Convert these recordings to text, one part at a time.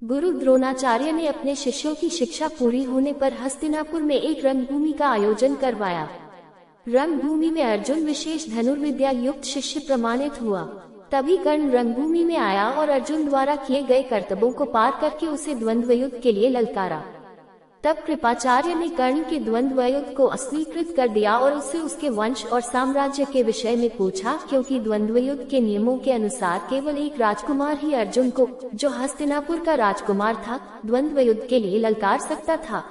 गुरु द्रोणाचार्य ने अपने शिष्यों की शिक्षा पूरी होने पर हस्तिनापुर में एक रंगभूमि का आयोजन करवाया। रंगभूमि में अर्जुन विशेष धनुर्विद्या युक्त शिष्य प्रमाणित हुआ। तभी कर्ण रंगभूमि में आया और अर्जुन द्वारा किए गए कर्तव्यों को पार करके उसे द्वंद्व युद्ध के लिए ललकारा। तब कृपाचार्य ने कर्ण के द्वंद्व युद्ध को अस्वीकृत कर दिया और उससे उसके वंश और साम्राज्य के विषय में पूछा, क्योंकि द्वंद्व युद्ध के नियमों के अनुसार केवल एक राजकुमार ही अर्जुन को, जो हस्तिनापुर का राजकुमार था, द्वंद्व युद्ध के लिए ललकार सकता था।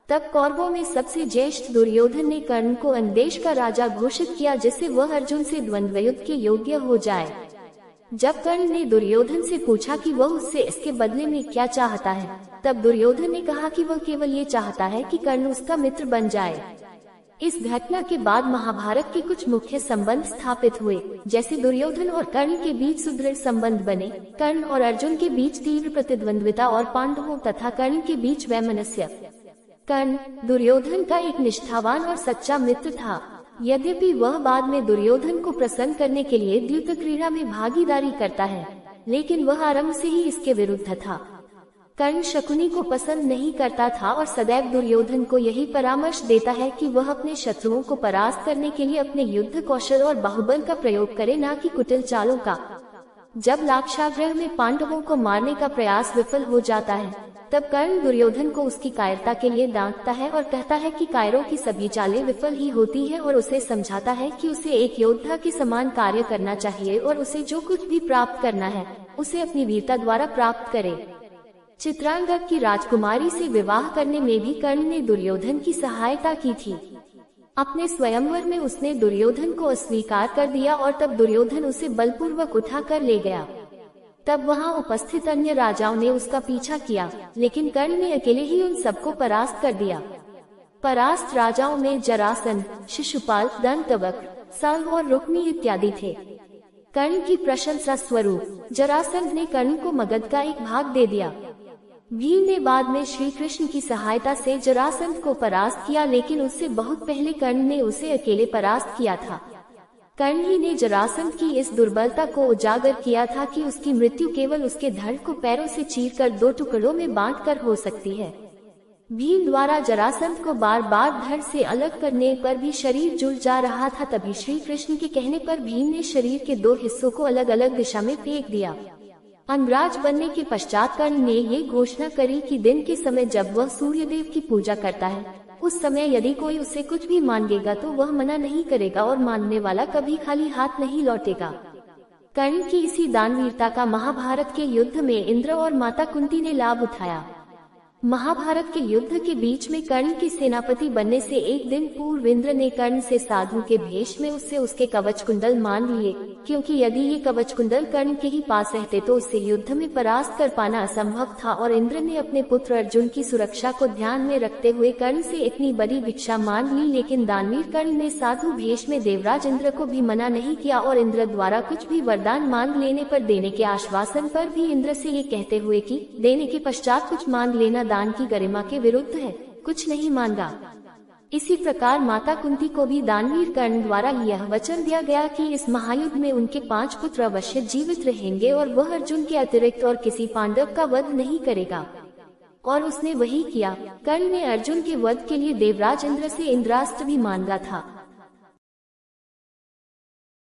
तब कौरवों में सबसे ज्येष्ठ दुर्योधन ने कर्ण को अंदेश का राजा घोषित किया, जिससे वह अर्जुन से द्वंद्व युद्ध के योग्य हो जाए। जब कर्ण ने दुर्योधन से पूछा कि वह उससे इसके बदले में क्या चाहता है, तब दुर्योधन ने कहा कि वह केवल ये चाहता है कि कर्ण उसका मित्र बन जाए। इस घटना के बाद महाभारत के कुछ मुख्य संबंध स्थापित हुए, जैसे दुर्योधन और कर्ण के बीच सुदृढ़ संबंध बने, कर्ण और अर्जुन के बीच तीव्र प्रतिद्वंद्विता और पांडवों तथा कर्ण के बीच वैमनस्य। कर्ण दुर्योधन का एक निष्ठावान और सच्चा मित्र था। यद्यपि वह बाद में दुर्योधन को प्रसन्न करने के लिए द्यूत क्रीड़ा में भागीदारी करता है, लेकिन वह आरंभ से ही इसके विरुद्ध था। कर्ण शकुनी को पसंद नहीं करता था और सदैव दुर्योधन को यही परामर्श देता है कि वह अपने शत्रुओं को परास्त करने के लिए अपने युद्ध कौशल और बाहुबल का प्रयोग करे, न कि कुटिल चालों का। जब लाक्षागृह में पांडवों को मारने का प्रयास विफल हो जाता है, तब कर्ण दुर्योधन को उसकी कायरता के लिए डांटता है और कहता है कि कायरों की सभी चालें विफल ही होती हैं, और उसे समझाता है कि उसे एक योद्धा के समान कार्य करना चाहिए और उसे जो कुछ भी प्राप्त करना है उसे अपनी वीरता द्वारा प्राप्त करे। चित्रांगद की राजकुमारी से विवाह करने में भी कर्ण ने दुर्योधन की सहायता की थी। अपने स्वयंवर में उसने दुर्योधन को अस्वीकार कर दिया और तब दुर्योधन उसे बलपूर्वक उठा कर ले गया। तब वहां उपस्थित अन्य राजाओं ने उसका पीछा किया, लेकिन कर्ण ने अकेले ही उन सबको परास्त कर दिया। परास्त राजाओं में जरासंध, शिशुपाल, दंतवक्र, शल्य और रुक्मी इत्यादि थे। कर्ण की प्रशंसा स्वरूप जरासंध ने कर्ण को मगध का एक भाग दे दिया। भीम ने बाद में श्री कृष्ण की सहायता से जरासंध को परास्त किया, लेकिन उससे बहुत पहले कर्ण ने उसे अकेले परास्त किया था। कर्ण ही ने जरासंध की इस दुर्बलता को उजागर किया था कि उसकी मृत्यु केवल उसके धड़ को पैरों से चीरकर 2 टुकड़ों में बांटकर हो सकती है। भीम द्वारा जरासंध को बार बार धड़ से अलग करने पर भी शरीर जुड़ जा रहा था। तभी श्री कृष्ण के कहने पर भीम ने शरीर के 2 हिस्सों को अलग अलग दिशा में फेंक दिया। अंगराज बनने के पश्चात कर्ण ने ये घोषणा करी कि दिन के समय जब वह सूर्यदेव की पूजा करता है, उस समय यदि कोई उसे कुछ भी मांगेगा तो वह मना नहीं करेगा और मांगने वाला कभी खाली हाथ नहीं लौटेगा। कर्ण की इसी दानवीरता का महाभारत के युद्ध में इंद्र और माता कुंती ने लाभ उठाया। महाभारत के युद्ध के बीच में कर्ण के सेनापति बनने से एक दिन पूर्व इंद्र ने कर्ण से साधु के भेष में उससे उसके कवच कुंडल मांग लिए, क्योंकि यदि ये कवच कुंडल कर्ण के ही पास रहते तो उसे युद्ध में परास्त कर पाना असंभव था। और इंद्र ने अपने पुत्र अर्जुन की सुरक्षा को ध्यान में रखते हुए कर्ण से इतनी बड़ी भिक्षा मांग ली, लेकिन दानवीर कर्ण ने साधु भेष में देवराज इंद्र को भी मना नहीं किया और इंद्र द्वारा कुछ भी वरदान मांग लेने पर देने के आश्वासन पर भी इंद्र से ये कहते हुए कि देने के पश्चात कुछ मांग लेना दान की गरिमा के विरुद्ध है, कुछ नहीं मांगा। इसी प्रकार माता कुंती को भी दानवीर कर्ण द्वारा यह वचन दिया गया कि इस महायुद्ध में उनके 5 पुत्र अवश्य जीवित रहेंगे और वह अर्जुन के अतिरिक्त और किसी पांडव का वध नहीं करेगा। और उसने वही किया। कर्ण ने अर्जुन के वध के लिए देवराज इंद्र से इंद्रास्त्र भी मांगा था।